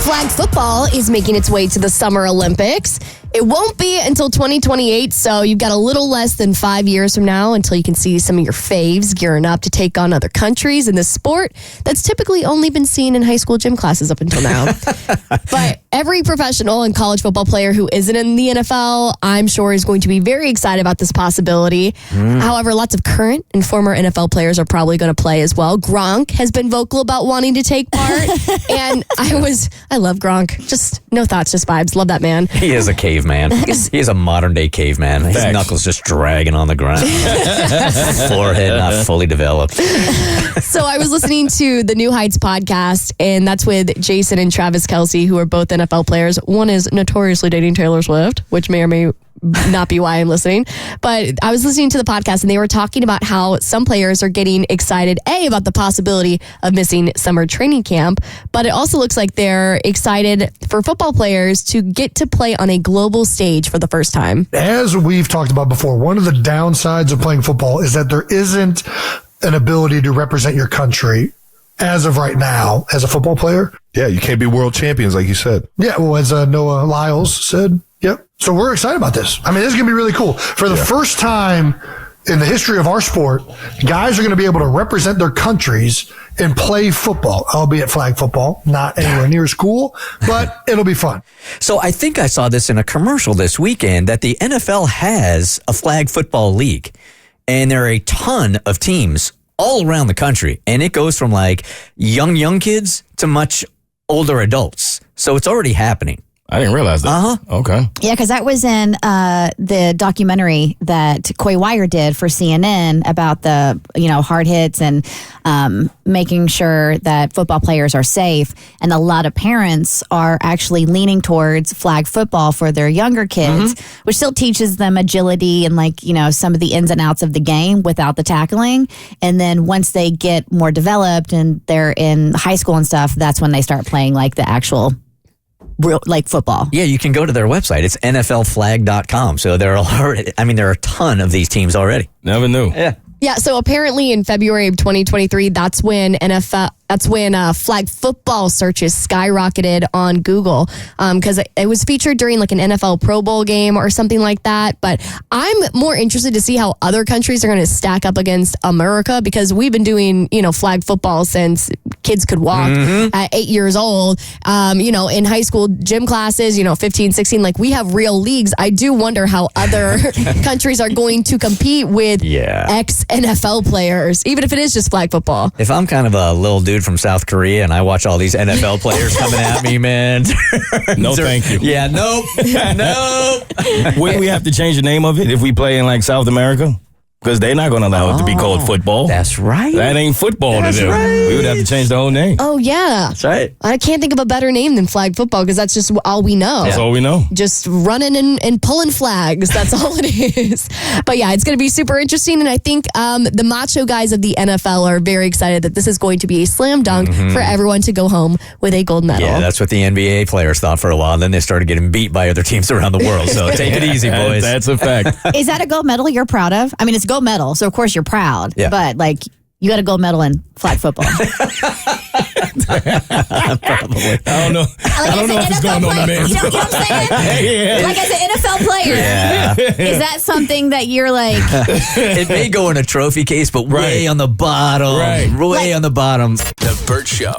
Flag football is making its way to the Summer Olympics. It won't be until 2028, so you've got a little less than 5 years from now until you can see some of your faves gearing up to take on other countries in this sport that's typically only been seen in high school gym classes up until now. But every professional and college football player who isn't in the NFL, I'm sure, is going to be very excited about this possibility. However, lots of current and former NFL players are probably going to play as well. Gronk has been vocal about wanting to take part, and I love Gronk. Just no thoughts, just vibes. Love that man. He is a caveman. He is a modern-day caveman. His knuckles just dragging on the ground. Forehead not fully developed. So I was listening to the New Heights podcast, and that's with Jason and Travis Kelce, who are both NFL players. One is notoriously dating Taylor Swift, which may or may not be why I'm listening. But I was listening to the podcast, and they were talking about how some players are getting excited, about the possibility of missing summer training camp, but it also looks like they're excited for football players to get to play on a global stage for the first time. As we've talked about before, one of the downsides of playing football is that there isn't an ability to represent your country as of right now as a football player. Yeah, you can't be world champions like you said. Yeah, well, as Noah Lyles said. Yep. So we're excited about this. I mean, this is going to be really cool. For the first time in the history of our sport, guys are going to be able to represent their countries and play football, albeit flag football, not anywhere near as cool, but it'll be fun. So I think I saw this in a commercial this weekend that the NFL has a flag football league, and there are a ton of teams all around the country, and it goes from like young kids to much older adults. So it's already happening. I didn't realize that. Okay. Yeah, because that was in the documentary that Coy Wire did for CNN about the, hard hits and making sure that football players are safe. And a lot of parents are actually leaning towards flag football for their younger kids, which still teaches them agility and some of the ins and outs of the game without the tackling. And then once they get more developed and they're in high school and stuff, that's when they start playing like the actual real, like football. Yeah, you can go to their website. It's nflflag.com. So there are a ton of these teams already. Never knew. Yeah, so apparently in February of 2023, that's when flag football searches skyrocketed on Google because it was featured during like an NFL Pro Bowl game or something like that. But I'm more interested to see how other countries are going to stack up against America because we've been doing, flag football since kids could walk at 8 years old. In high school gym classes, 15, 16, like we have real leagues. I do wonder how other countries are going to compete with ex-NFL players, even if it is just flag football. If I'm kind of a little dude from South Korea and I watch all these NFL players coming at me, man. No, thank you. Yeah, nope. Wouldn't we have to change the name of it if we play in like South America? Because they're not going to allow it to be called football. That's right. That ain't football to them. Right. We would have to change the whole name. Oh, yeah. That's right. I can't think of a better name than flag football because that's just all we know. That's all we know. Just running and pulling flags. That's all it is. But yeah, it's going to be super interesting. And I think the macho guys of the NFL are very excited that this is going to be a slam dunk for everyone to go home with a gold medal. Yeah, that's what the NBA players thought for a while. And then they started getting beat by other teams around the world. So take it easy, boys. That's a fact. Is that a gold medal you're proud of? I mean, it's a gold medal, so of course you're proud. Yeah. But you got a gold medal in flag football. Probably. I don't know. I don't know if it's going on the man. You know what I'm saying? Like as an NFL player, is that something that you're like? It may go in a trophy case, but way on the bottom. Right. Way on the bottom. The Bert Show.